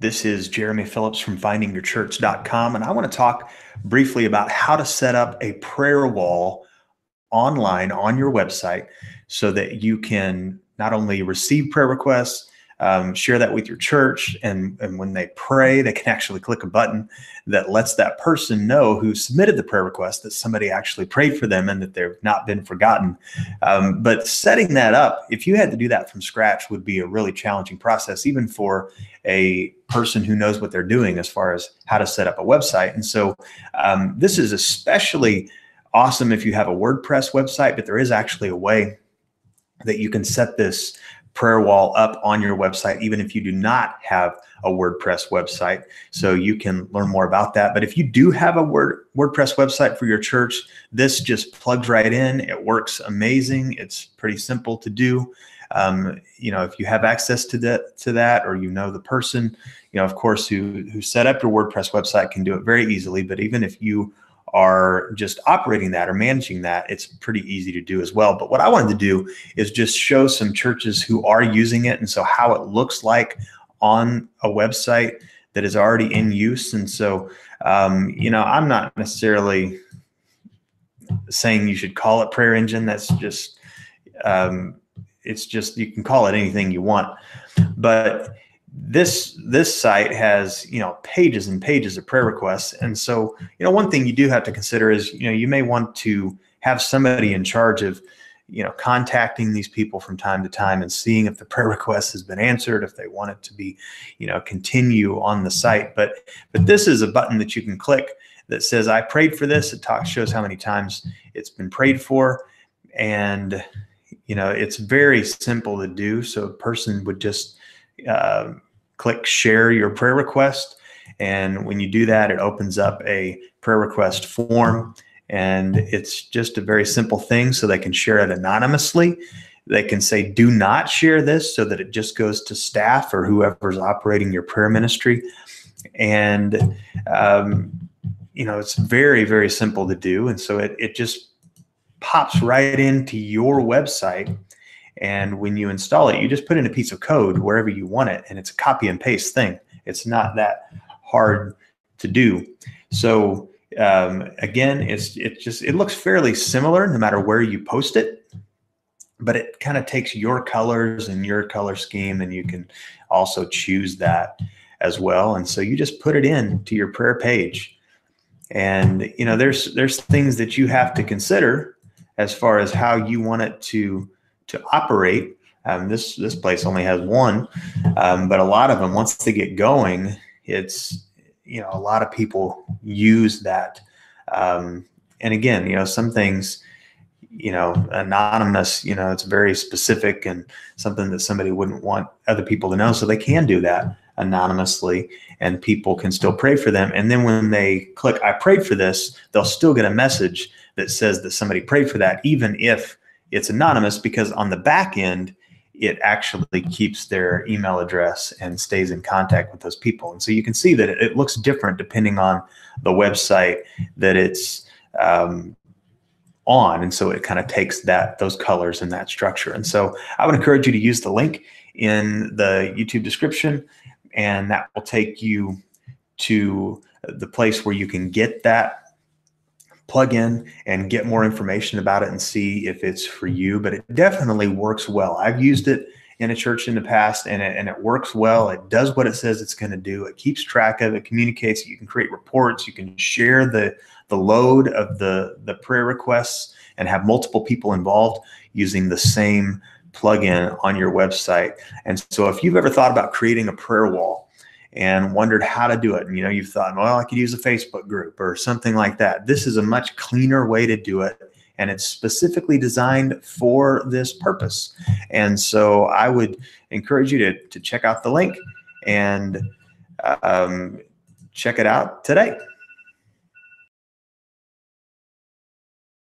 This is Jeremy Phillips from findingyourchurch.com, and I want to talk briefly about how to set up a prayer wall online on your website so that you can not only receive prayer requests, share that with your church, and when they pray, they can actually click a button that lets that person know who submitted the prayer request that somebody actually prayed for them and that they've not been forgotten. But setting that up, if you had to do that from scratch, would be a really challenging process, even for a person who knows what they're doing as far as how to set up a website. And so this is especially awesome if you have a WordPress website, but there is actually a way that you can set this prayer wall up on your website, even if you do not have a WordPress website. So you can learn more about that. But if you do have a WordPress website for your church, this just plugs right in. It works amazing. It's pretty simple to do. If you have access to that, or the person, of course, who set up your WordPress website can do it very easily. But even if you are just operating that or managing that, it's pretty easy to do as well. But what I wanted to do is just show some churches who are using it, and so how it looks like on a website that is already in use. And so, I'm not necessarily saying you should call it Prayer Engine. That's just, it's just, you can call it anything you want. But this site has, pages and pages of prayer requests. And so, one thing you do have to consider is, you may want to have somebody in charge of, contacting these people from time to time and seeing if the prayer request has been answered, if they want it to be, continue on the site. But this is a button that you can click that says, I prayed for this. It shows how many times it's been prayed for. And, it's very simple to do. So a person would just click share your prayer request. And when you do that, it opens up a prayer request form. And it's just a very simple thing, so they can share it anonymously. They can say, do not share this, so that it just goes to staff or whoever's operating your prayer ministry. And, it's very, very simple to do. And so it just pops right into your website. And when you install it, you just put in a piece of code wherever you want it, and it's a copy and paste thing. It's not that hard to do. So again, it looks fairly similar no matter where you post it, but it kind of takes your colors and your color scheme, and you can also choose that as well. And so you just put it in to your prayer page. And there's things that you have to consider as far as how you want it to operate. This place only has one, but a lot of them, once they get going, it's, a lot of people use that. And again, some things, anonymous, it's very specific and something that somebody wouldn't want other people to know. So they can do that anonymously, and people can still pray for them. And then when they click, I prayed for this, they'll still get a message that says that somebody prayed for that, even if it's anonymous, because on the back end, it actually keeps their email address and stays in contact with those people. And so you can see that it looks different depending on the website that it's on. And so it kind of takes those colors and that structure. And so I would encourage you to use the link in the YouTube description, and that will take you to the place where you can get that plug in and get more information about it and see if it's for you. But it definitely works well. I've used it in a church in the past, and it works well. It does what it says it's going to do. It keeps track of it, communicates. You can create reports. You can share the load of the prayer requests and have multiple people involved using the same plugin on your website. And so if you've ever thought about creating a prayer wall and wondered how to do it, and you've thought, well, I could use a Facebook group or something like that, this is a much cleaner way to do it, and it's specifically designed for this purpose. And so I would encourage you to check out the link and check it out today.